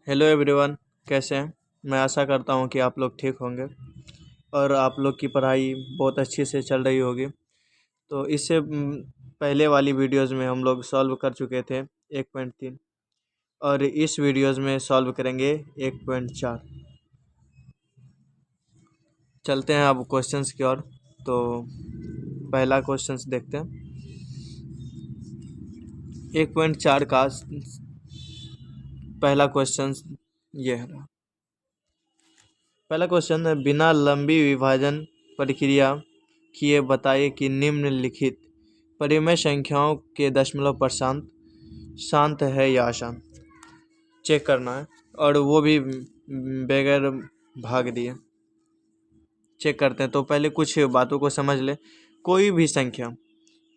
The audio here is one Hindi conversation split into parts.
हेलो एवरीवन, कैसे हैं। मैं आशा करता हूं कि आप लोग ठीक होंगे और आप लोग की पढ़ाई बहुत अच्छी से चल रही होगी। तो इससे पहले वाली वीडियोस में हम लोग सॉल्व कर चुके थे 1.3 और इस वीडियोस में सॉल्व करेंगे 1.4। चलते हैं अब क्वेश्चंस की ओर। तो पहला क्वेश्चंस देखते हैं। 1.4 का पहला क्वेश्चन ये है। पहला क्वेश्चन है, बिना लंबी विभाजन प्रक्रिया किए बताइए कि निम्नलिखित परिमेय संख्याओं के दशमलव पर शांत है या अशांत। चेक करना है और वो भी बगैर भाग दिए। चेक करते हैं। तो पहले कुछ बातों को समझ ले। कोई भी संख्या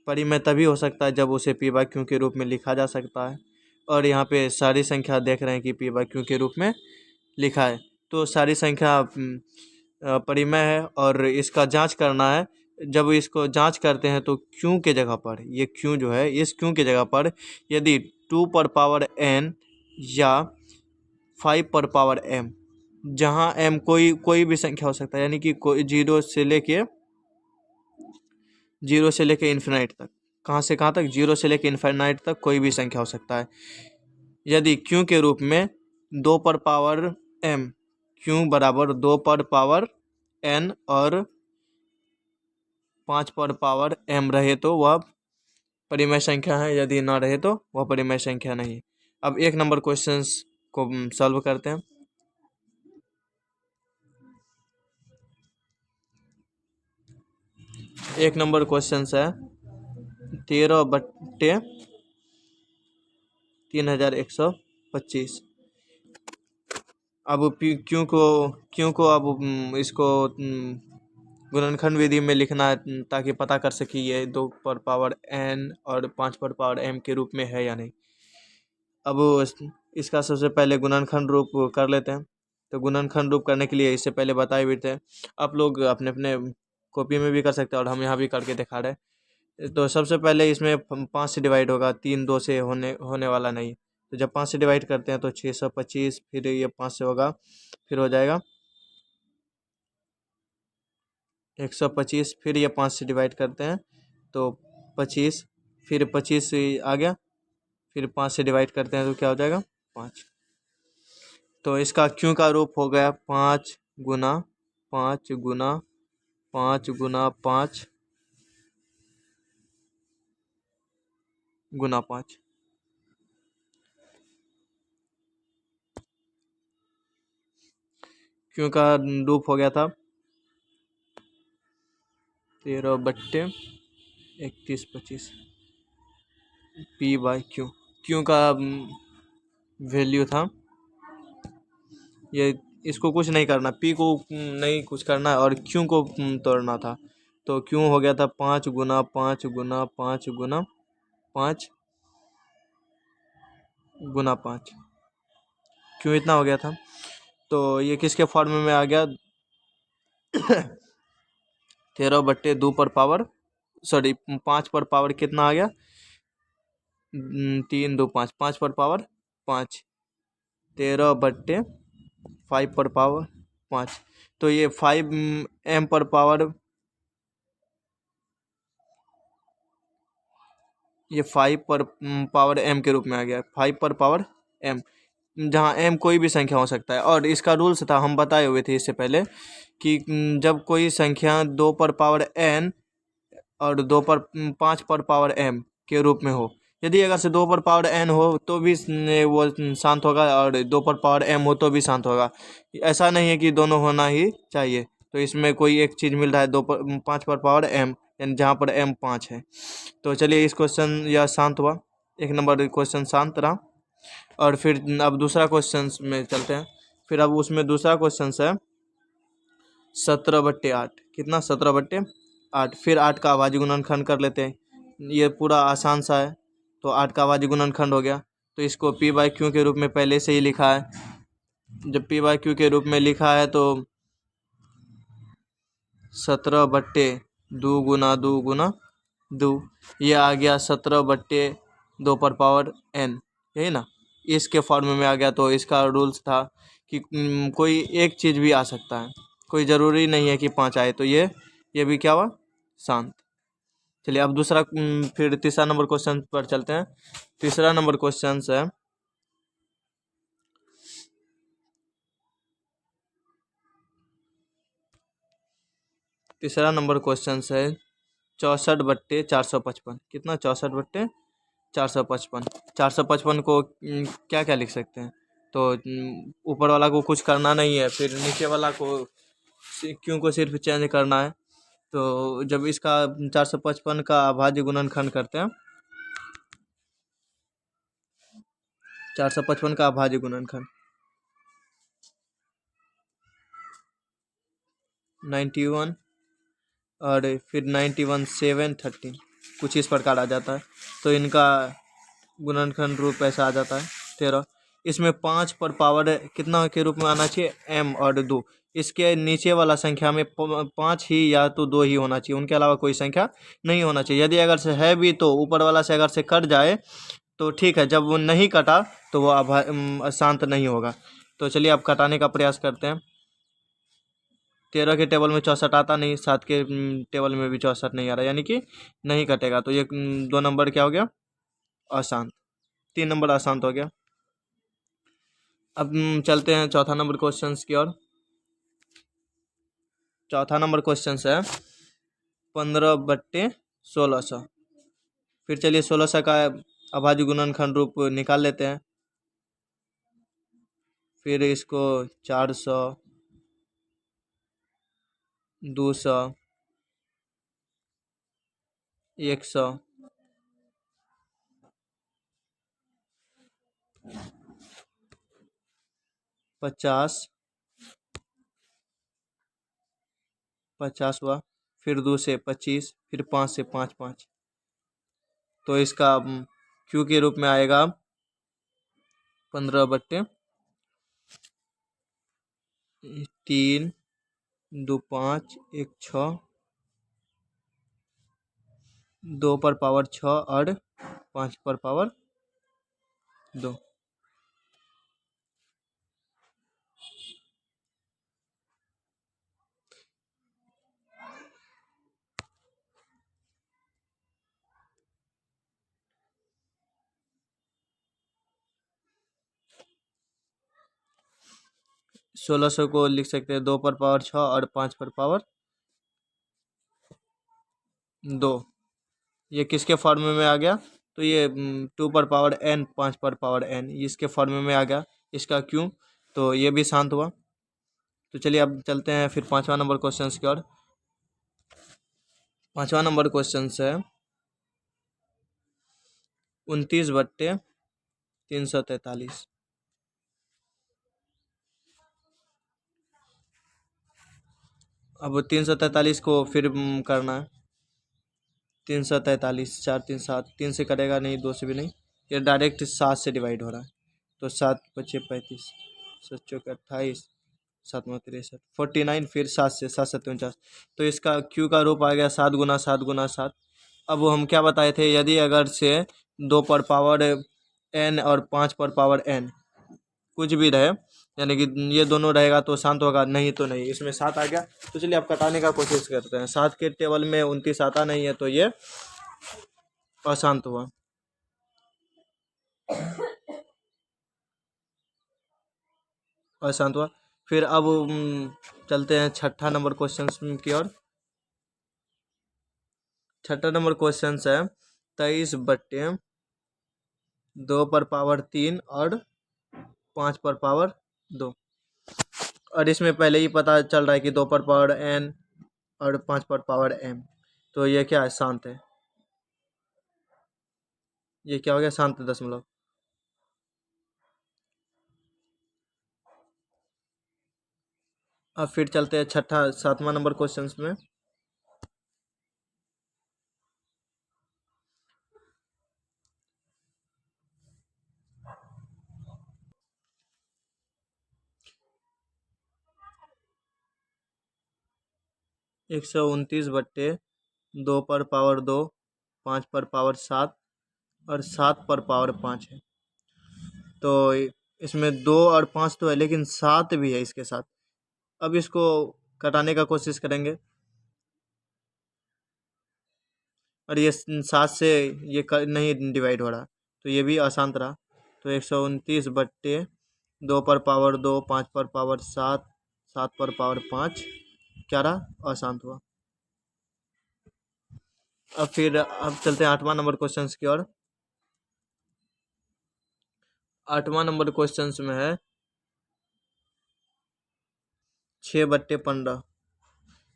परिमेय तभी हो सकता है जब उसे पी बाई क्यू के रूप में लिखा जा सकता है। और यहाँ पे सारी संख्या देख रहे हैं कि पी बाई क्यू के रूप में लिखा है। तो सारी संख्या परिमेय है और इसका जांच करना है। जब इसको जांच करते हैं तो क्यू के जगह पर, ये क्यू जो है, इस क्यू के जगह पर यदि 2 पर पावर n या 5 पर पावर m, जहां m कोई भी संख्या हो सकता है, यानी कि कोई जीरो से लेके इन्फिनाइट तक। कहाँ से कहाँ तक? जीरो से लेके इन्फिनाइट तक कोई भी संख्या हो सकता है। यदि क्यू के रूप में 2 पर पावर m, क्यू बराबर 2 पर पावर n और 5 पर पावर m रहे तो वह परिमेय संख्या है, यदि ना रहे तो वह परिमेय संख्या नहीं। अब 1 नंबर क्वेश्चंस को सॉल्व करते हैं। एक नंबर क्वेश्चन है 13/3125। अब क्यों को अब इसको गुणनखंड विधि में लिखना है ताकि पता कर सके ये 2 पर पावर n और 5 पर पावर m के रूप में है या नहीं। अब इसका सबसे पहले गुणनखंड रूप कर लेते हैं। तो गुणनखंड रूप करने के लिए इससे पहले बताए भी थे, आप लोग अपने अपने कॉपी में भी कर सकते हैं और हम यहाँ भी करके दिखा रहे हैं। तो सबसे पहले इसमें 5 से डिवाइड होगा, 3 2 से होने वाला नहीं। तो जब 5 से डिवाइड करते हैं तो 625, फिर ये 5 से होगा, फिर हो जाएगा 125, फिर ये 5 से डिवाइड करते हैं तो 25, फिर 25 आ गया, फिर 5 से डिवाइड करते हैं तो क्या हो जाएगा? 5। तो इसका क्यों का रूप हो गया 5 गुना 5 गुना 5 गुना 5 गुना 5। क्यों का रूप हो गया था 13/3125 पी बाई क्यू। क्यों का वैल्यू था ये, इसको कुछ नहीं करना, पी को नहीं कुछ करना और क्यू को तोड़ना था। तो क्यों हो गया था 5 गुना 5 गुना 5 गुना 5 गुना 5। क्यों इतना हो गया था? तो ये किसके फॉर्म में आ गया? 13/2 पर पावर, सॉरी 5 पर पावर कितना आ गया? 3 2 5, 5 पर पावर 5, 13/5 पर पावर 5। तो ये 5 m पर पावर, ये 5 पर पावर m के रूप में आ गया। 5 पर पावर m, जहाँ m कोई भी संख्या हो सकता है। और इसका रूल्स था, हम बताए हुए थे इससे पहले, कि जब कोई संख्या 2 पर पावर n और 5 पर पावर m के रूप में हो, यदि अगर से 2 पर पावर n हो तो भी वो शांत होगा और 2 पर पावर m हो तो भी शांत होगा। ऐसा नहीं है कि दोनों होना ही चाहिए। तो इसमें कोई एक चीज़ मिल रहा है 5 पर पावर m, यानी जहाँ पर m 5 है। तो चलिए इस क्वेश्चन यह शांत हुआ, 1 नंबर क्वेश्चन शांत रहा। और फिर अब दूसरा क्वेश्चन में चलते हैं। फिर अब उसमें दूसरा क्वेश्चन है 17/8। कितना? 17/8। फिर 8 का अभाज्य गुणनखंड कर लेते हैं। ये पूरा आसान सा है। तो 8 का अभाज्य गुणनखंड हो गया, तो इसको पी बाई क्यू के रूप में पहले से ही लिखा है। जब पी बाई क्यू के रूप में लिखा है तो 17/2 गुना 2 गुना 2, ये आ गया 17/2 पर पावर n, यही ना। इसके फॉर्म में आ गया तो इसका रूल्स था कि कोई एक चीज़ भी आ सकता है, कोई ज़रूरी नहीं है कि 5 आए। तो ये भी क्या हुआ, शांत। चलिए अब दूसरा फिर तीसरा नंबर क्वेश्चन पर चलते हैं। तीसरा नंबर क्वेश्चन है, तीसरा नंबर क्वेश्चन है 64/455। कितना, 64/455। 455 को क्या क्या लिख सकते हैं, तो ऊपर वाला को कुछ करना नहीं है, फिर नीचे वाला को क्यों को सिर्फ चेंज करना है। तो जब इसका 455 का अभाज्य गुणनखंड करते हैं, 455 का अभाज्य गुणनखंड 91 और फिर 91 7 13 कुछ इस प्रकार आ जाता है। तो इनका गुणनखंड रूप ऐसा आ जाता है 13। इसमें 5 पर पावर कितना के रूप में आना चाहिए, m और 2। इसके नीचे वाला संख्या में 5 ही या तो 2 ही होना चाहिए, उनके अलावा कोई संख्या नहीं होना चाहिए। यदि अगर से है भी तो ऊपर वाला से अगर से कट जाए तो ठीक है, जब वो नहीं कटा तो वो शांत नहीं होगा। तो चलिए अब कटाने का प्रयास करते हैं। 13 के टेबल में 64 आता नहीं, 7 के टेबल में भी 64 नहीं आ रहा, यानी कि नहीं कटेगा। तो ये 2 नंबर क्या हो गया, अशांत। 3 नंबर अशांत हो गया। अब चलते हैं चौथा नंबर क्वेश्चन की ओर। चौथा नंबर क्वेश्चन है 15/1600। फिर चलिए 1600 का अभाज्य गुणनखंड रूप निकाल लेते हैं। फिर इसको 400, 200, 100, 50, 50 हुआ, फिर 2 से 25, फिर 5 से 5 5। तो इसका क्यू के रूप में आएगा 15/3, 2 5, 1 6, 2 पर पावर 6 और 5 पर पावर 2। 1600 को लिख सकते हैं 2 पर पावर 6 और 5 पर पावर 2। ये किसके फॉर्म में आ गया, तो ये 2 पर पावर n, 5 पर पावर n, इसके फॉर्म में आ गया। इसका क्यों, तो ये भी शांत हुआ। तो चलिए अब चलते हैं फिर पांचवा नंबर क्वेश्चन की ओर। पांचवा नंबर क्वेश्चन है 29/343। अब 343 को फिर करना है। 343, 4 3 7, 3 से कटेगा नहीं, 2 से भी नहीं, ये डायरेक्ट 7 से डिवाइड हो रहा है। तो 7 5 35, 7 चौके 28, 7 9 63, 49, फिर 7 से 7 7 49। तो इसका क्यू का रूप आ गया 7 गुना 7 गुना 7। अब हम क्या बताए थे, यदि अगर से 2 पर पावर n और 5 पर पावर n कुछ भी रहे, यानी कि ये दोनों रहेगा तो शांत होगा, नहीं तो नहीं। इसमें 7 आ गया। तो चलिए अब कटाने का कोशिश करते हैं। 7 के टेबल में 29 आता नहीं है, तो ये अशांत हुआ। अशांत हुआ। फिर अब चलते हैं छठा नंबर क्वेश्चन की ओर। छठा नंबर क्वेश्चन है 23/2 पर पावर 3 और 5 पर पावर 2। और इसमें पहले ही पता चल रहा है कि 2 पर पावर n और 5 पर पावर m। तो ये क्या है, शांत है। ये क्या हो गया, शांत दशमलव। अब फिर चलते हैं छठा 7वां नंबर क्वेश्चन में। 129/2 पर पावर 2, 5 पर पावर 7 और 7 पर पावर 5 है। तो इसमें 2 और 5 तो है, लेकिन 7 भी है इसके साथ। अब इसको घटाने का कोशिश करेंगे, और ये 7 से ये नहीं डिवाइड हो रहा, तो ये भी अशांत रहा। तो 129/2 पर पावर 2, 5 पर पावर 7, 7 पर पावर 5 क्या रहा, अशांत हुआ। अब चलते हैं 8वां नंबर क्वेश्चन की ओर। 8वां नंबर क्वेश्चन में है 6/15।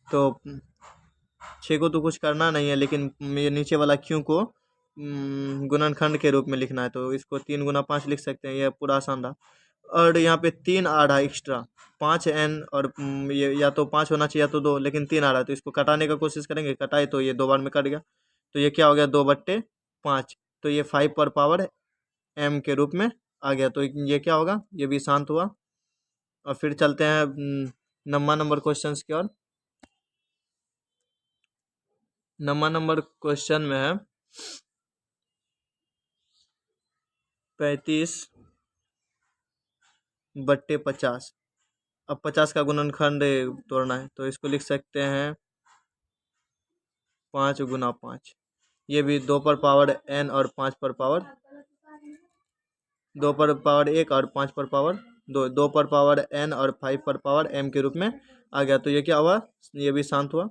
तो 6 को तो कुछ करना नहीं है, लेकिन ये नीचे वाला क्यों को गुणनखंड के रूप में लिखना है, तो इसको 3 × 5 लिख सकते हैं, यह पूरा आसान रहा। और यहाँ पे 3 आ रहा है एक्स्ट्रा, 5n, और ये या तो 5 होना चाहिए या तो 2, लेकिन 3 आ रहा है, तो इसको कटाने का कोशिश करेंगे। कटाए तो ये 2 बार में कट गया, तो ये क्या हो गया, 2/5। तो ये 5 पर पावर m के रूप में आ गया, तो ये क्या होगा, ये भी शांत हुआ। और फिर चलते हैं 9वां नंबर क्वेश्चन की ओर। 9वां नंबर क्वेश्चन में है 35/50। अब 50 का गुणनखंड तोड़ना है, तो इसको लिख सकते हैं 5 × 5। ये भी 2 पर पावर n और 5 पर पावर 2 पर पावर 1 और 5 पर पावर 2, 2 पर पावर n और 5 पर पावर m के रूप में आ गया, तो ये क्या हुआ, ये भी शांत हुआ।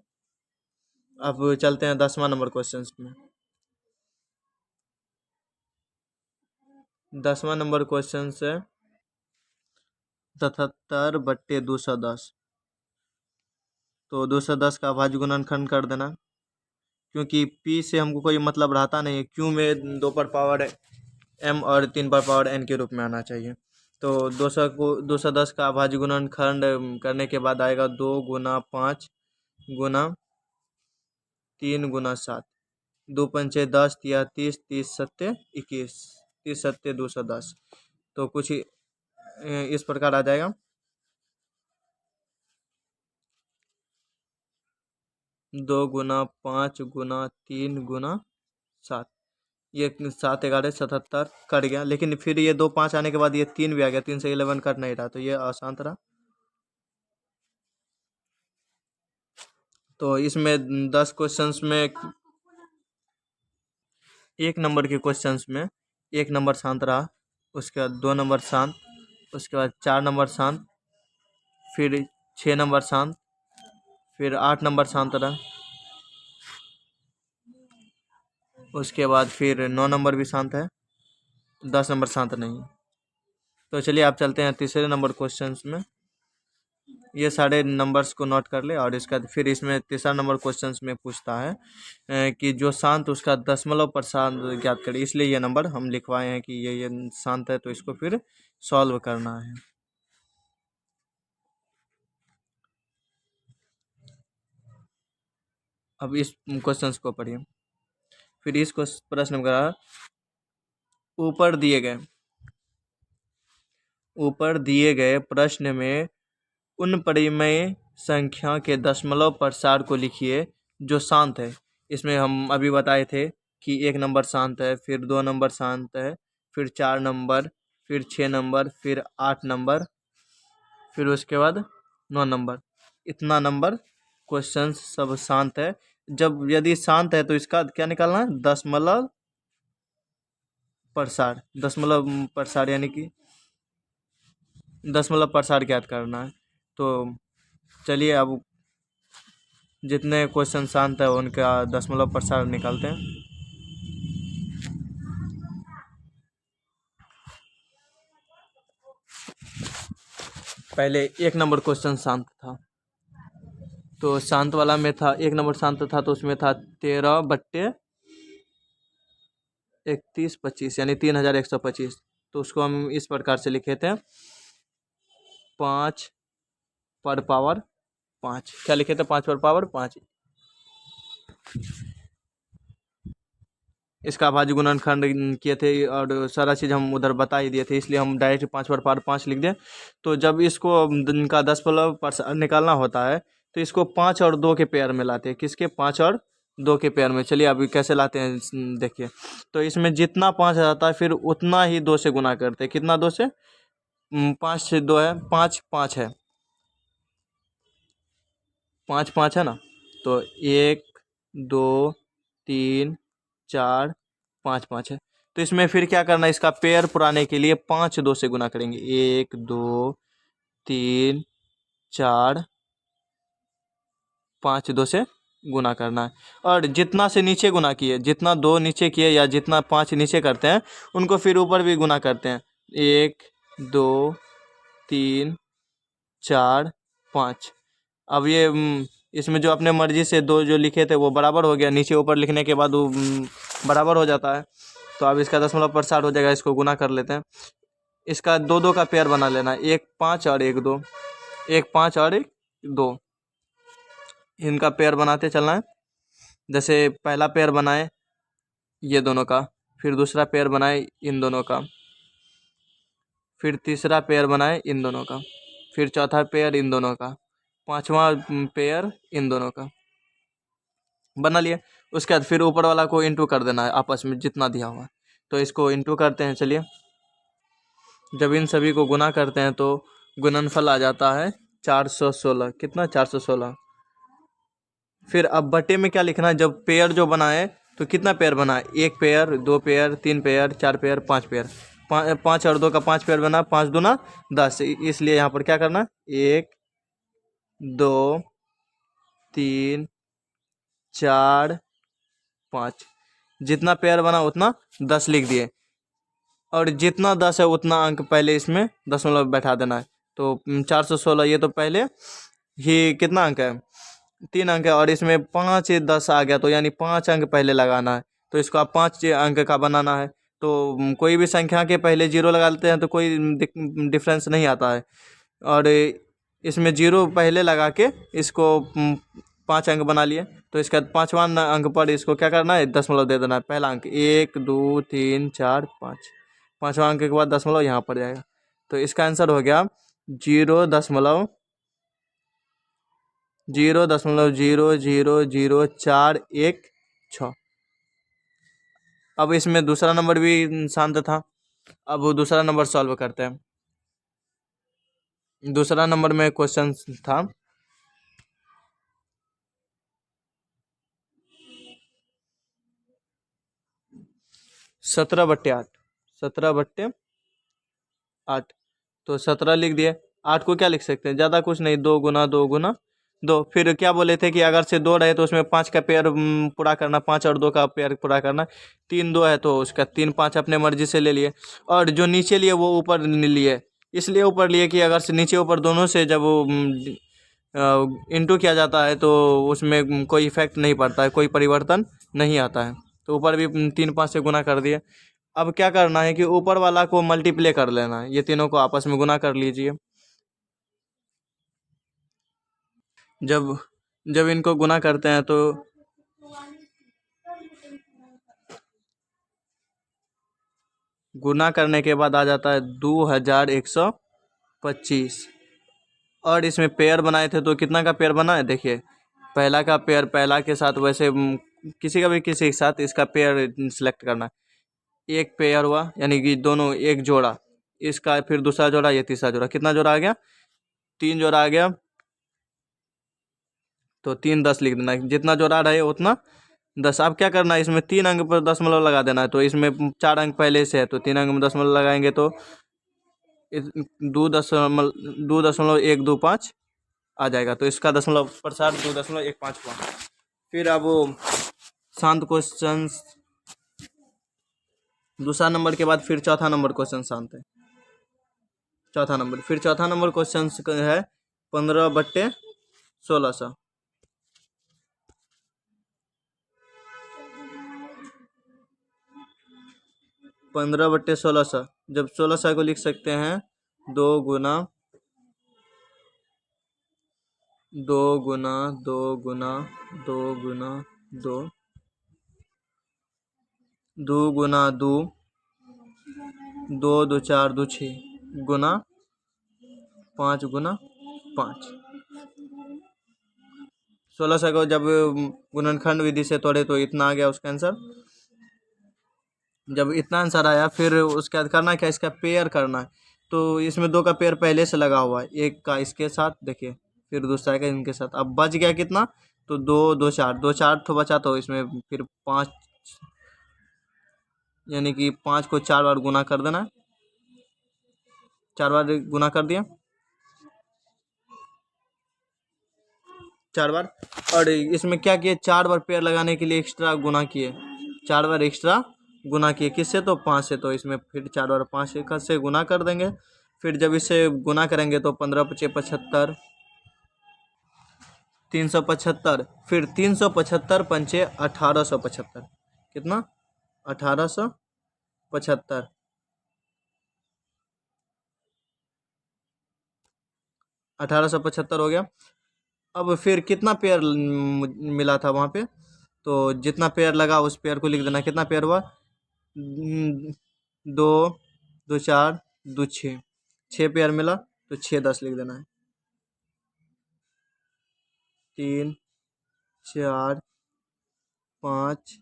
अब चलते हैं 10वां नंबर क्वेश्चन में। 10वां नंबर क्वेश्चन से 77/210। तो 210 का अभाज्य गुणनखंड कर देना, क्योंकि p से हमको कोई मतलब रहता नहीं है, q में 2 पर पावर m और 3 पर पावर n के रूप में आना चाहिए। तो 210 का अभाज्य गुणनखंड करने के बाद आएगा 2 × 5 × 3 × 7। 2×5 = 10, 30, 30×7 = 21, 30×7 = 210। तो कुछ इस प्रकार आ जाएगा, 2 × 5 × 3 × 7। ये 7 11 77 कट गया, लेकिन फिर ये 2 5 आने के बाद ये 3 भी आ गया, 3 से 11 कट नहीं रहा, तो ये अशांत रहा। तो इसमें 10 क्वेश्चंस में 1 नंबर के क्वेश्चंस में 1 नंबर शांत रहा, उसके बाद 2 नंबर शांत, उसके बाद 4 नंबर शांत, फिर 6 नंबर शांत, फिर 8 नंबर शांत रहा, उसके बाद फिर 9 नंबर भी शांत है, 10 नंबर शांत नहीं। तो चलिए आप चलते हैं तीसरे नंबर क्वेश्चंस में। ये सारे नंबर्स को नोट कर ले, और इसका फिर इसमें तीसरा नंबर क्वेश्चंस में पूछता है कि जो शांत उसका दशमलव प्रसाद ज्ञात करें, इसलिए ये नंबर हम लिखवाए हैं कि ये शांत है, तो इसको फिर सॉल्व करना है। अब इस क्वेश्चंस को पढ़िए। फिर इस प्रश्न में कहा, ऊपर दिए गए प्रश्न में उन परिमेय संख्या के दशमलव प्रसार को लिखिए जो शांत है। इसमें हम अभी बताए थे कि 1 नंबर शांत है, फिर 2 नंबर शांत है, फिर 4 नंबर, फिर 6 नंबर, फिर 8 नंबर, फिर उसके बाद 9 नंबर। इतना नंबर क्वेश्चन सब शांत है। जब यदि शांत है तो इसका क्या निकालना है, दशमलव प्रसार यानी कि दशमलव प्रसार ज्ञात करना है। तो चलिए अब जितने क्वेश्चन शांत है उनका दशमलव प्रसार निकालते हैं। पहले 1 नंबर क्वेश्चन शांत था, तो शांत वाला में था 1 नंबर शांत था, तो उसमें था 13/3125 यानी 3125। तो उसको हम इस प्रकार से लिखे थे, 5/5। क्या लिखे थे, 5/5। इसका अभाज्य गुणनखंड किए थे, और सारा चीज़ हम उधर बता ही दिए थे, इसलिए हम डायरेक्ट 5/5 लिख दें। तो जब इसको इनका दशमलव प्रसार निकालना होता है, तो इसको 5 और 2 के पेयर में लाते हैं। किसके, 5 और दो के पेयर में। चलिए अभी कैसे लाते हैं देखिए। तो इसमें जितना 5 रहता है फिर उतना ही 2 से गुना करते हैं। कितना 2 से? 5 से 2 है, 5 5 है, 5 5 है ना। तो 1 2 3 4 5 5 है। तो इसमें फिर क्या करना है, इसका पेयर पुराने के लिए 5 2 से गुना करेंगे। 1 2 3 4 5 2 से गुना करना है। और जितना से नीचे गुना किए, जितना 2 नीचे किए या जितना 5 नीचे करते हैं उनको फिर ऊपर भी गुना करते हैं। 1 2 3 4 5। अब ये इसमें जो अपने मर्जी से दो जो लिखे थे वो बराबर हो गया, नीचे ऊपर लिखने के बाद वो बराबर हो जाता है। तो अब इसका 10% हो जाएगा, इसको गुना कर लेते हैं। इसका 2 2 का पेयर बना लेना है, 1 5 और 1 2, 1 5 और 1 2, इनका पेयर बनाते चलना है। जैसे पहला पेयर बनाए ये दोनों का, फिर दूसरा पेयर बनाए इन दोनों का, फिर तीसरा पेयर बनाए इन दोनों का, फिर चौथा पेयर इन दोनों का, पांचवा पेयर इन दोनों का बना लिया। उसके बाद फिर ऊपर वाला को इंटू कर देना है आपस में जितना दिया हुआ है। तो इसको इंटू करते हैं। चलिए जब इन सभी को गुना करते हैं तो गुणनफल आ जाता है 416। कितना? 416। फिर अब बटे में क्या लिखना है, जब पेयर जो बनाए तो कितना पेयर बना? 1 pair, 2 pair, 3 pair, 4 pair, 5 pair. 5 और 2 का 5 पेयर बना, 5 दूना 10। इसलिए यहाँ पर क्या करना? 1 2 3 4 5, जितना पेयर बना उतना 10 लिख दिए। और जितना 10 है उतना अंक पहले इसमें दशमलव बैठा देना है। तो 416 ये तो पहले ही कितना अंक है? 3 अंक है। और इसमें 5 10 आ गया तो यानी 5 अंक पहले लगाना है। तो इसको आप 5 अंक का बनाना है। तो कोई भी संख्या के पहले 0 लगा लेते हैं तो कोई डिफरेंस नहीं आता है। और इसमें 0 पहले लगा के इसको 5 अंक बना लिए। तो इसका 5वां अंक पर इसको क्या करना है? दशमलव दे देना है। पहला अंक 1 2 3 4 5, 5वां अंक के बाद दशमलव यहाँ पर जाएगा। तो इसका आंसर हो गया 0.0000416। अब इसमें दूसरा नंबर भी शांत था। अब वो दूसरा नंबर सॉल्व करते हैं। दूसरा नंबर में क्वेश्चन था 17/8। 17/8। तो 17 लिख दिए। 8 को क्या लिख सकते हैं? ज़्यादा कुछ नहीं, 2 गुना 2 गुना 2। फिर क्या बोले थे कि अगर से 2 रहे तो उसमें 5 का पेयर पूरा करना, 5 और 2 का पेयर पूरा करना। 3 2 है तो उसका 3 5 अपने मर्जी से ले लिए। और जो नीचे लिए वो ऊपर लिए, इसलिए ऊपर लिए कि अगर से नीचे ऊपर दोनों से जब वो इंटू किया जाता है तो उसमें कोई इफेक्ट नहीं पड़ता है, कोई परिवर्तन नहीं आता है। तो ऊपर भी 3 5 से गुना कर दिए। अब क्या करना है कि ऊपर वाला को मल्टीप्लाई कर लेना है, ये तीनों को आपस में गुना कर लीजिए। जब जब इनको गुना करते हैं तो गुना करने के बाद आ जाता है 2125। और इसमें पेयर बनाए थे तो कितना का पेयर बना है देखिए। पहला का पेयर पहला के साथ, वैसे किसी का भी किसी के साथ इसका पेयर सिलेक्ट करना है। एक पेयर हुआ यानी कि दोनों एक जोड़ा, इसका फिर दूसरा जोड़ा, ये तीसरा जोड़ा। कितना जोड़ा आ गया? 3 जोड़ा आ गया। तो 3 10 लिख देना है, जितना जोड़ा रहे उतना 10। अब क्या करना है, इसमें 3 अंक पर दशमलव लगा देना है। तो इसमें 4 अंक पहले से है तो 3 अंक में दशमलव लगाएंगे तो 2.125 आ जाएगा। तो इसका दशमलव प्रसार 2.125 हुआ। फिर अब वो शांत क्वेश्चन, दूसरा नंबर के बाद फिर चौथा नंबर क्वेश्चन शांत है। चौथा नंबर क्वेश्चन है 15/1600। 15/1600। जब 1600 को लिख सकते हैं 2 गुना 2 गुना 2 गुना 2 गुना 2, 2 गुना 2, 2 2 4 2 6 गुना 5 गुना 5। 1600 को जब गुणनखंड विधि से तोड़े तो इतना आ गया उसका आंसर। जब इतना आंसर आया फिर उसके बाद करना क्या, इसका पेयर करना है। तो इसमें दो का पेयर पहले से लगा हुआ है, एक का इसके साथ देखिए, फिर दूसरा का इनके साथ। अब बच गया कितना, तो दो दो चार, दो चार तो बचा, तो इसमें फिर 5, यानी कि 5 को 4 बार गुना कर देना है। 4 बार गुना कर दिया, 4 बार। और इसमें क्या किए, 4 बार पेयर लगाने के लिए एक्स्ट्रा गुना किए, 4 बार एक्स्ट्रा गुना किए, किससे, तो 5 से। तो इसमें फिर 4 बार 5 से गुना कर देंगे। फिर जब इसे गुना करेंगे तो 15 पचे 75, 375, फिर 375 पंचे 1875, कितना, 1875, 1875 हो गया। अब फिर कितना पेयर मिला था वहाँ पे, तो जितना पेयर लगा उस पेयर को लिख देना। कितना पेयर हुआ, 2, 2 4, 2 6, 6 पेयर मिला, तो 6 10 लिख देना है। 3 4 5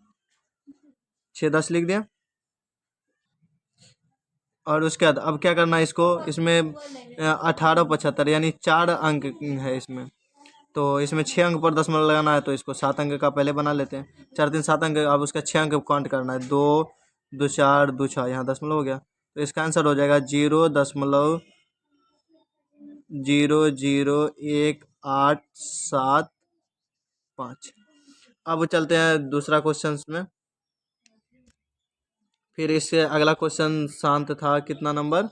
6 10 लिख दिया। और उसके बाद अब क्या करना है इसको, इसमें 1875 यानी 4 अंक है इसमें, तो इसमें 6 अंक पर दशमलव लगाना है। तो इसको 7 अंक का पहले बना लेते हैं, 4 3 7 अंक। अब उसका 6 अंक काउंट करना है, 2 2 4 2 6, यहाँ दशमलव हो गया। तो इसका आंसर हो जाएगा 0.00187 5। अब चलते हैं दूसरा क्वेश्चन में। फिर इससे अगला क्वेश्चन शांत था, कितना नंबर,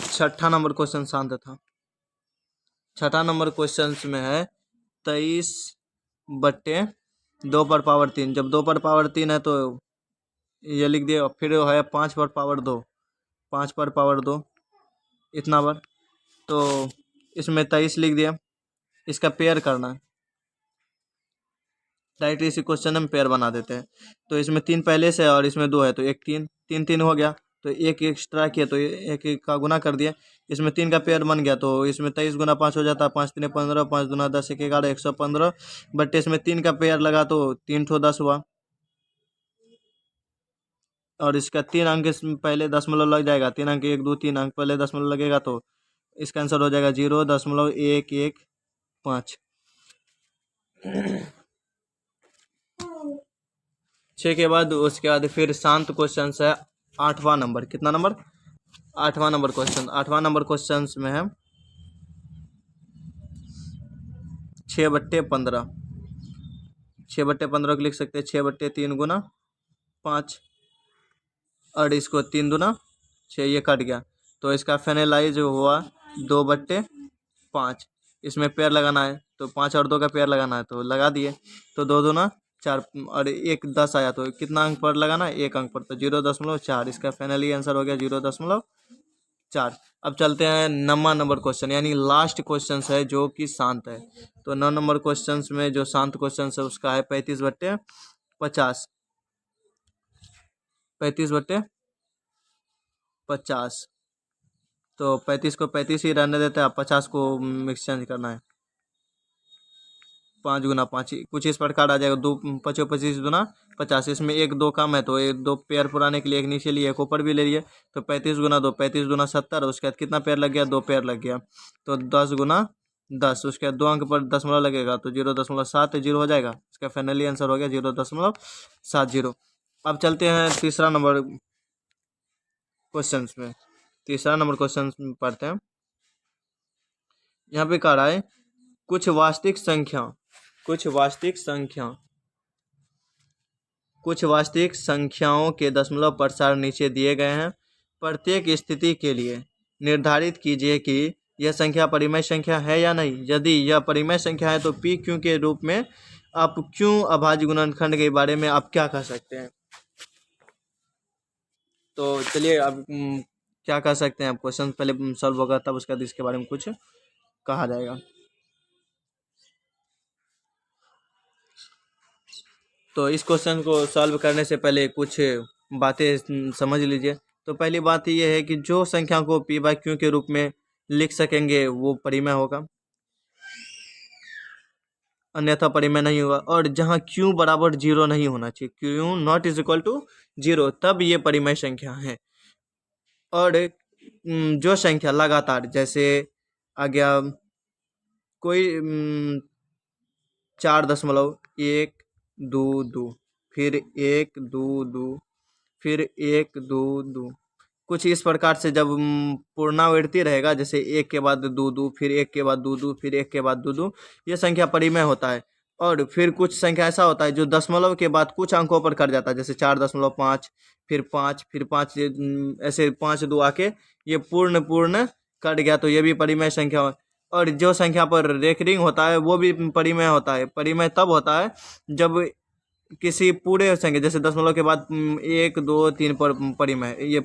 6ठा नंबर क्वेश्चन शांत था। 6ठा नंबर क्वेश्चन में है 23/2 पर पावर 3। जब 2 पर पावर 3 है तो ये लिख दिए। और फिर है 5 पर पावर 2, 5 पर पावर 2, इतना बार। तो इसमें 23 लिख दिया, इसका पेयर करना है। डायरेक्ट इसी क्वेश्चन में पेयर बना देते हैं। तो इसमें 3 पहले से है और इसमें 2 है, तो 1 3 3 3 हो गया। तो एक एक्स्ट्रा किया, तो एक एक का गुना कर दिया। इसमें 3 का पेयर बन गया, तो इसमें 23 गुना 5 हो जाता है, 5 3 15, 5 दूना 10, 1 11, 115। बट इसमें 3 का पेयर लगा तो 3 ठो 10 हुआ। और इसका 3 अंक पहले दशमलव लग जाएगा, 3 अंक 1 2 3 अंक पहले दशमलव लगेगा, तो इसका आंसर हो जाएगा 0.1115। 6 के बाद उसके बाद फिर शांत क्वेश्चन है 8वां नंबर। कितना नंबर, 8वां नंबर क्वेश्चन। 8वां नंबर क्वेश्चन में है 6/15। 6/15 को लिख सकते हैं 6/3 गुना 5, और इसको 3 दूना 6, ये कट गया। तो इसका फाइनलाइज हुआ 2/5। इसमें पेयर लगाना है, तो 5 और 2 का पेयर लगाना है, तो लगा दिए। तो 2 दूना 4, और 1 10 आया, तो कितना अंक पर लगाना है, 1 अंक पर, तो 0.4। इसका फाइनली आंसर हो गया 0.4। अब चलते हैं 9वां नंबर क्वेश्चन, यानी लास्ट क्वेश्चन है जो कि शांत है। तो 9 नंबर क्वेश्चन में जो शांत क्वेश्चन है उसका है 35/50। 35/50। तो 35 को 35 ही रहने देते हैं, 50 को एक्सचेंज करना है। 5 गुना 5 कुछ इस प्रकार आ जाएगा, 2 5 25 गुना 50। इसमें 1 2 कम है, तो 1 2 पेयर पुराने के लिए एक नीचे लिए, एक ऊपर भी ले लिए। तो 35 गुना 2, 35 गुना 70। उसके बाद कितना पेयर लग गया, 2 पेयर लग गया, तो 10 गुना 10। उसके बाद 2 अंक पर दशमलव लगेगा, तो 0.70 हो जाएगा। इसका फाइनली आंसर हो गया 0.70। अब चलते हैं तीसरा नंबर क्वेश्चन में। तीसरा नंबर क्वेश्चन पढ़ते हैं। यहाँ पे कह रहा है कुछ वास्तविक संख्याओं के दशमलव प्रसार नीचे दिए गए हैं। प्रत्येक स्थिति के लिए निर्धारित कीजिए कि यह संख्या परिमेय संख्या है या नहीं। यदि यह परिमेय संख्या है तो पी क्यू के रूप में आप क्यों अभाज्य गुणनखंड के बारे में आप क्या कह सकते हैं। तो चलिए अब क्या कह सकते हैं, अब क्वेश्चन पहले सॉल्व होगा, तब उसके बाद इसके बारे में कुछ कहा जाएगा। तो इस क्वेश्चन को सॉल्व करने से पहले कुछ बातें समझ लीजिए। तो पहली बात ये है कि जो संख्या को पी बाई क्यू के रूप में लिख सकेंगे वो परिमेय होगा, अन्यथा परिमेय नहीं होगा। और जहाँ q बराबर 0 नहीं होना चाहिए, q naught is equal to 0, तब ये परिमेय संख्या है। और जो संख्या लगातार, जैसे आ गया कोई 4.122, फिर 122, फिर 122, कुछ इस प्रकार से जब पुनरावृत्ति रहेगा, जैसे एक के बाद दो दो, फिर एक के बाद दो दो, फिर एक के बाद दो दो, ये संख्या परिमेय होता है। और फिर कुछ संख्या ऐसा होता है जो दशमलव के बाद कुछ अंकों पर कट जाता है, जैसे 4.5, फिर 5, फिर 5, ऐसे 5 2 आके ये पूर्ण पूर्ण कट गया, तो ये भी परिमेय संख्या हो। और जो संख्या पर रेकरिंग होता है वो भी परिमेय होता है। परिमेय तब होता है जब किसी पूरे संख्या, जैसे दशमलव के बाद 1 2 3 पर परिमेय, ये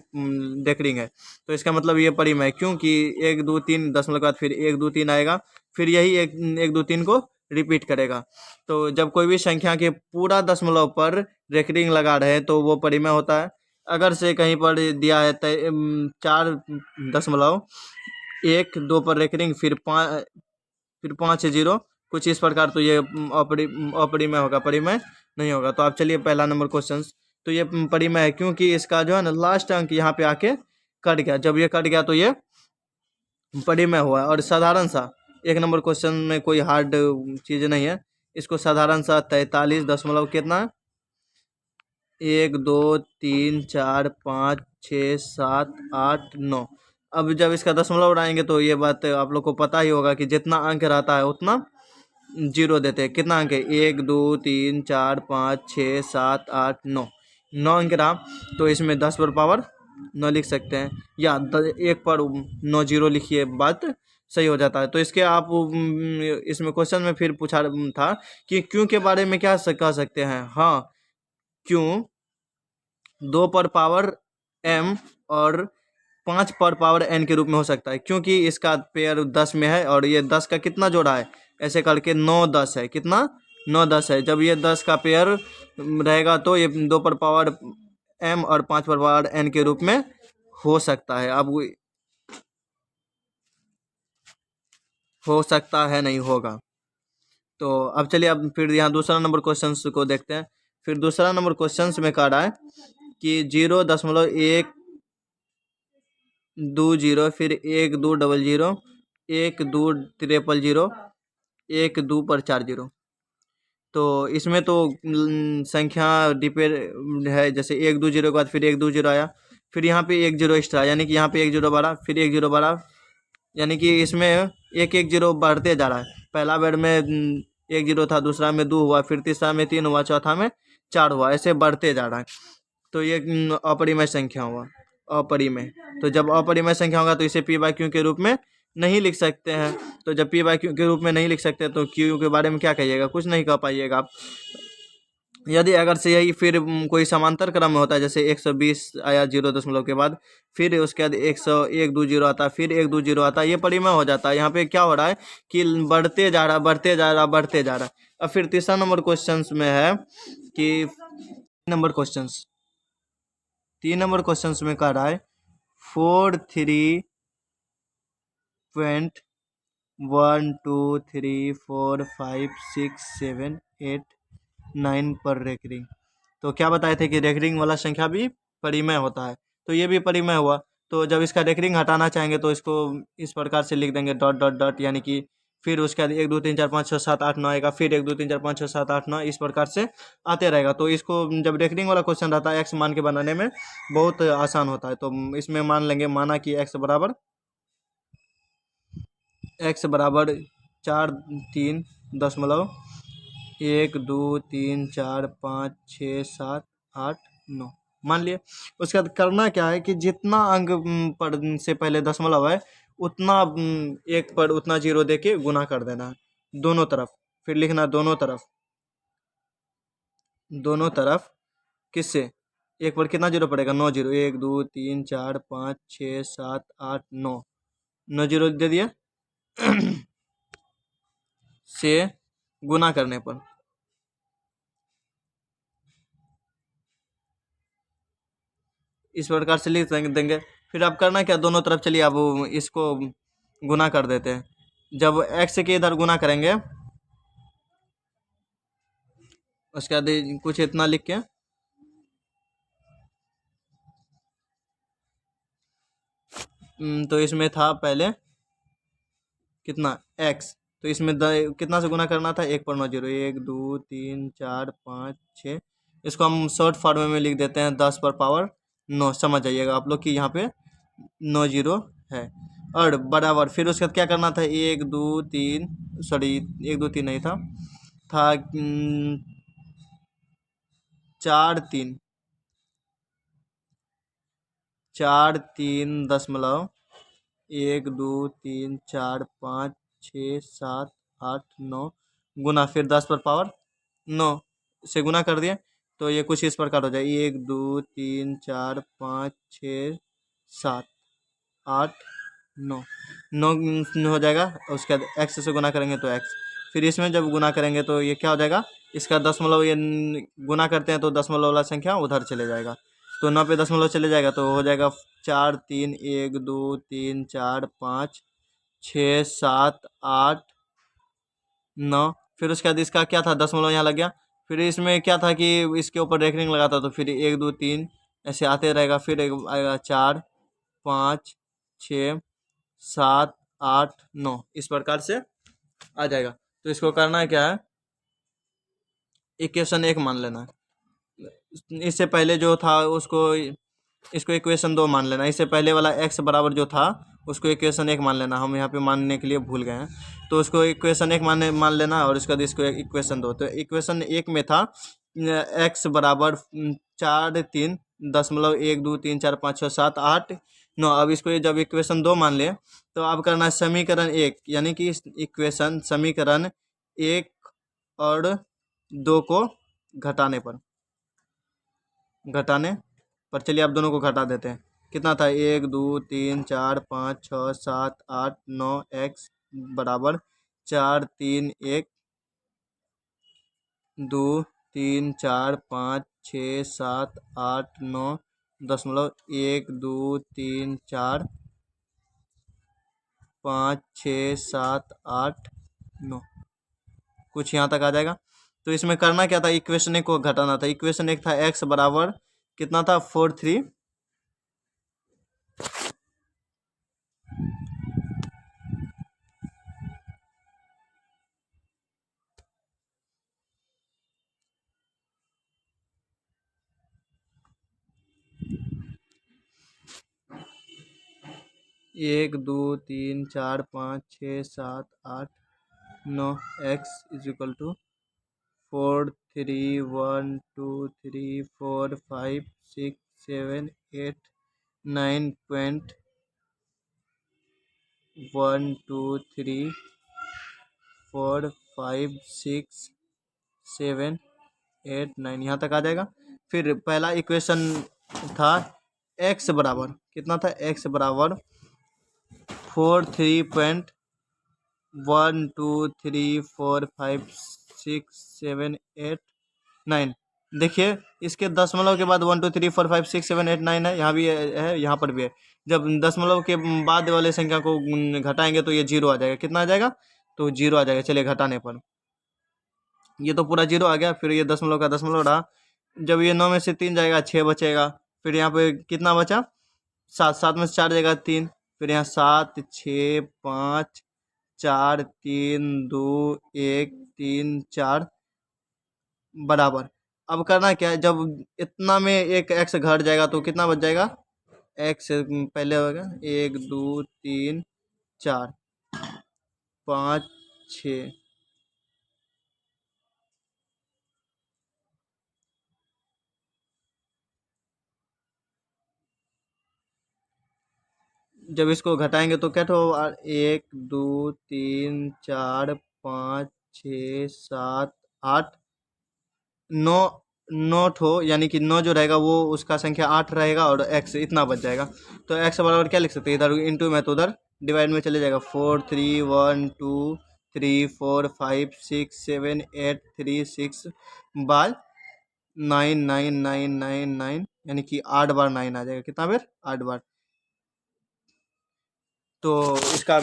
रेकरिंग है, तो इसका मतलब ये परिमेय है, क्योंकि 1 2 3 दशमलव के बाद फिर 1 2 3 आएगा, फिर यही 1 2 3 को रिपीट करेगा। तो जब कोई भी संख्या के पूरा दशमलव पर रेकरिंग लगा रहे हैं तो वो परिमेय होता है। अगर से कहीं पर दिया है 4.1 2 पर रेकरिंग, फिर 5 0, कुछ इस प्रकार, तो ये अपरिमेय होगा, परिमेय नहीं होगा। तो आप चलिए पहला नंबर क्वेश्चन, तो ये परिमेय है क्योंकि इसका जो है ना लास्ट अंक यहाँ पे आके कट गया, जब ये कट गया तो ये परिमेय हुआ। और साधारण सा एक नंबर क्वेश्चन में कोई हार्ड चीज नहीं है, इसको साधारण सा 43 दशमलव कितना, 1 2 3 4 5 6 7 8 9। अब जब इसका दशमलव उड़ाएंगे तो ये बात आप लोग को पता ही होगा कि जितना अंक रहता है उतना जीरो देते हैं। कितना अंक है, 1 2 3 4 5 6 7 8 9, 9 अंक रहा, तो इसमें 10 पर पावर 9 लिख सकते हैं, या 1 पर 9 जीरो लिखिए, बात सही हो जाता है। तो इसके आप इसमें क्वेश्चन में फिर पूछा था कि क्यों के बारे में क्या कह सकते हैं। हाँ, क्यों 2 पर पावर m और 5 पर पावर n के रूप में हो सकता है, क्योंकि इसका पेयर 10 में है और ये 10 का कितना जोड़ा है, ऐसे करके 9 10 है, कितना 9 10 है। जब ये 10 का पेयर रहेगा तो ये 2 पर पावर m और 5 पर पावर n के रूप में हो सकता है। अब हो सकता है, नहीं होगा। तो अब चलिए, अब फिर यहाँ दूसरा नंबर क्वेश्चन को देखते हैं। फिर दूसरा नंबर क्वेश्चन में कह रहा है कि 0.1 2 0, फिर 1 2 0 0, 1 2 0 0 1 2 पर 4 0। तो इसमें तो संख्या डिपेंड है, जैसे 1 2 0 के बाद फिर 1 2 0 आया, फिर यहाँ पे 1 0 एक्स्ट्रा, यानी कि यहाँ पे 1 0 बढ़ा, फिर 1 0 बढ़ा, यानी कि इसमें 1 0 बढ़ते जा रहा है। पहला बेर में 1 0 था, दूसरा में 2 हुआ, फिर तीसरा में 3 हुआ, चौथा में 4 हुआ, ऐसे बढ़ते जा रहा है। तो ये अपरिमेय संख्या हुआ, अपरिमेय। तो जब अपरिमेय संख्या होगा तो इसे पी बाई क्यू के रूप में नहीं लिख सकते हैं। तो जब पी बाई क्यू के रूप में नहीं लिख सकते तो क्यू के बारे में क्या कहिएगा, कुछ नहीं कह पाइएगा आप। यदि अगर से यही फिर कोई समांतर क्रम में होता है, जैसे 120 आया 0 दशमलव के बाद, फिर उसके बाद 101 2 0 आता है, फिर 1 2 0 आता है, ये परिमेय हो जाता है। यहाँ पे क्या हो रहा है कि बढ़ते जा रहा, बढ़ते जा रहा, बढ़ते जा रहा। अब फिर तीसरा नंबर क्वेश्चन में है कि नंबर क्वेश्चन 3 नंबर क्वेश्चन में कह रहा है 4 3 1 2 3 4 5 6 7 8 9 पर रेकरिंग। तो क्या बताए थे कि रेकरिंग वाला संख्या भी परिमेय होता है, तो ये भी परिमेय हुआ। तो जब इसका रेकरिंग हटाना चाहेंगे तो इसको इस प्रकार से लिख देंगे, डॉट डॉट डॉट, यानी कि फिर उसके बाद 1 2 3 4 5 6 7 8 9 आएगा, फिर 1 2 3 4 5 6 7 8 9, इस प्रकार से आते रहेगा। तो इसको जब रेकरिंग वाला क्वेश्चन रहता है एक्स मान के बनाने में बहुत आसान होता है। तो इसमें मान लेंगे, माना कि एक्स बराबर 4 3 दशमलव 1 2 3 4 5 6 7 8 9 मान लिए। उसके बाद करना क्या है कि जितना अंक पर से पहले दशमलव है उतना एक पर उतना जीरो देके गुना कर देना है दोनों तरफ, फिर लिखना दोनों तरफ, दोनों तरफ किससे, एक पर कितना जीरो पड़ेगा, 9 जीरो, 1 2 3 4 5 6 7 8 9, 9 जीरो दे दिया से गुना करने पर। इस प्रकार से लिख देंगे। फिर आप करना क्या, दोनों तरफ चलिए अब इसको गुना कर देते हैं। जब x के इधर गुना करेंगे उसके बाद कुछ इतना लिख के तो इसमें था पहले कितना x, तो इसमें कितना से गुना करना था, 1/0, 1 2 3 4 5 6। इसको हम शॉर्ट फॉर्म में लिख देते हैं 10 पर पावर 9। समझ जाइएगा आप लोग कि यहाँ पे 9 जीरो है। और बराबर फिर उसके बाद क्या करना था, 1 2 3, सॉरी 1 2 3 नहीं था, था 4 3, 4 3 दशमलव 1 2 3 4 5 6 7 8 9 गुना फिर 10 पर पावर 9 से गुना कर दिए। तो ये कुछ इस प्रकार हो जाए, 1 2 3 4 5 6 7 8 9, 9 हो जाएगा। उसके बाद एक्स से गुना करेंगे तो एक्स, फिर इसमें जब गुना करेंगे तो ये क्या हो जाएगा, इसका दशमलव, ये गुना करते हैं तो दशमलव वाला संख्या उधर चले जाएगा, तो 9 पे दशमलव चले जाएगा तो हो जाएगा 4 3 1 2 3 4 5 6 7 8 9। फिर उसके बाद इसका क्या था, दशमलव यहाँ लग गया। फिर इसमें क्या था कि इसके ऊपर रेखरिंग लगाता तो फिर 1 2 3 ऐसे आते रहेगा, फिर आएगा 4 5 6 7 8 9, इस प्रकार से आ जाएगा। तो इसको करना है क्या है, इक्वेशन 1 मान लेना है। इससे पहले जो था उसको, इसको इक्वेशन 2 मान लेना। इससे पहले वाला x बराबर जो था उसको इक्वेशन 1 मान लेना, हम यहाँ पे मानने के लिए भूल गए हैं। तो उसको इक्वेशन 1 मान लेना और उसके बाद इसको इक्वेशन 2। तो इक्वेशन 1 में था x बराबर 4 3 दशमलव 1 2 3 4 5 6 7 8 9। अब इसको जब इक्वेशन 2 मान ले तो अब करना है समीकरण 1, यानी कि इक्वेशन समीकरण 1 और 2 को घटाने पर चलिए आप दोनों को घटा देते हैं। कितना था, 1 2 3 4 5 6 7 8 9 एक्स बराबर 4 3 1 2 3 4 5 6 7 8 9 कुछ यहाँ तक आ जाएगा। तो इसमें करना क्या था, इक्वेशन 1 को घटाना था। इक्वेशन 1 था x बराबर कितना था, 4 3 1 2 3 4 5 6 7 8 9 x इज इक्वल टू 4 3 1 2 3 4 5 6 7 8 9 यहाँ तक आ जाएगा। फिर पहला इक्वेशन था x बराबर कितना था, x बराबर 43.1 2 3 4 5 6 7 8 9। देखिए इसके दशमलव के बाद 1 2 3 4 5 6 7 8 9 है, यहाँ भी है, यहाँ पर भी है। जब दशमलव के बाद वाले संख्या को घटाएंगे तो ये जीरो आ जाएगा। कितना आ जाएगा, तो जीरो आ जाएगा। चलिए घटाने पर ये तो पूरा जीरो आ गया। फिर ये दशमलव का दशमलव रहा, जब ये 9 में से 3 जाएगा 6 बचेगा। फिर यहाँ पे कितना बचा, 7, 7 में से 4 जाएगा 3। फिर यहाँ 7 6 5 4 3 2 1 3 4 बराबर। अब करना क्या है, जब इतना में एक x घट जाएगा तो कितना बच जाएगा, x पहले होगा 1 2 3 4 5 6। जब इसको घटाएंगे तो क्या हो, 1 2 3 4 5 6 7 8 9, 9 ठो, यानी कि 9 जो रहेगा वो उसका संख्या 8 रहेगा और x इतना बच जाएगा। तो x बराबर क्या लिख सकते हैं, इधर इंटू में तो उधर डिवाइड में चले जाएगा। 4 3 1 2 3 4 5 6 7 8 3 6 बाय 9 9 9 9 9, यानी कि 8 बार 9 आ जाएगा। कितना बार, 8 बार। तो इसका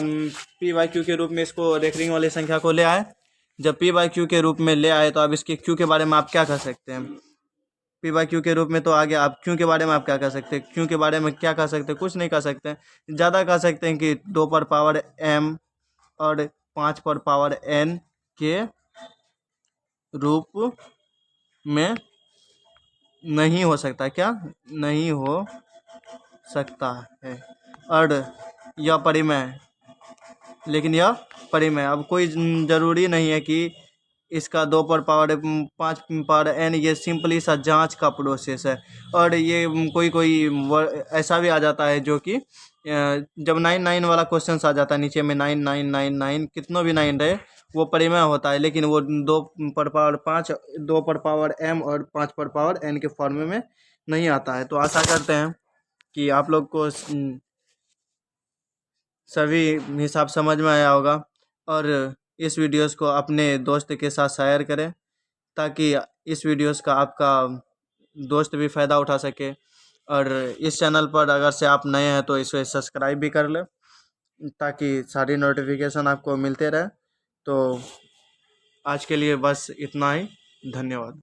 पी बाई क्यू के रूप में इसको रेकरिंग वाली संख्या को ले आए। जब पी बाई क्यू के रूप में ले आए तो अब इसके क्यू के बारे में आप क्या कह सकते हैं? पी बाई क्यू के रूप में तो आगे आप क्यू के बारे में आप क्या कह सकते हैं? क्यू के बारे में क्या कह सकते हैं? कुछ नहीं कह सकते हैं। ज़्यादा कह सकते हैं कि 2 पर पावर m और 5 पर पावर n के रूप में नहीं हो सकता। क्या नहीं हो सकता है? और यह परिमेय, लेकिन यह परिमेय। अब कोई ज़रूरी नहीं है कि इसका 2 पर पावर 5 पावर n, ये सिंपली सा जांच का प्रोसेस है। और ये कोई कोई ऐसा भी आ जाता है जो कि जब 9 वाला क्वेश्चन आ जाता है नीचे में 9 9 9 9 कितनों भी 9 रहे वो परिमेय होता है, लेकिन वो 2 पर पावर 5, 2 पर पावर m और 5 पर पावर n के फॉर्म में नहीं आता है। तो आशा करते हैं कि आप लोग को सभी हिसाब समझ में आया होगा। और इस वीडियोस को अपने दोस्त के साथ शेयर करें ताकि इस वीडियोस का आपका दोस्त भी फ़ायदा उठा सके। और इस चैनल पर अगर से आप नए हैं तो इसे सब्सक्राइब भी कर लें ताकि सारी नोटिफिकेशन आपको मिलते रहे। तो आज के लिए बस इतना ही। धन्यवाद।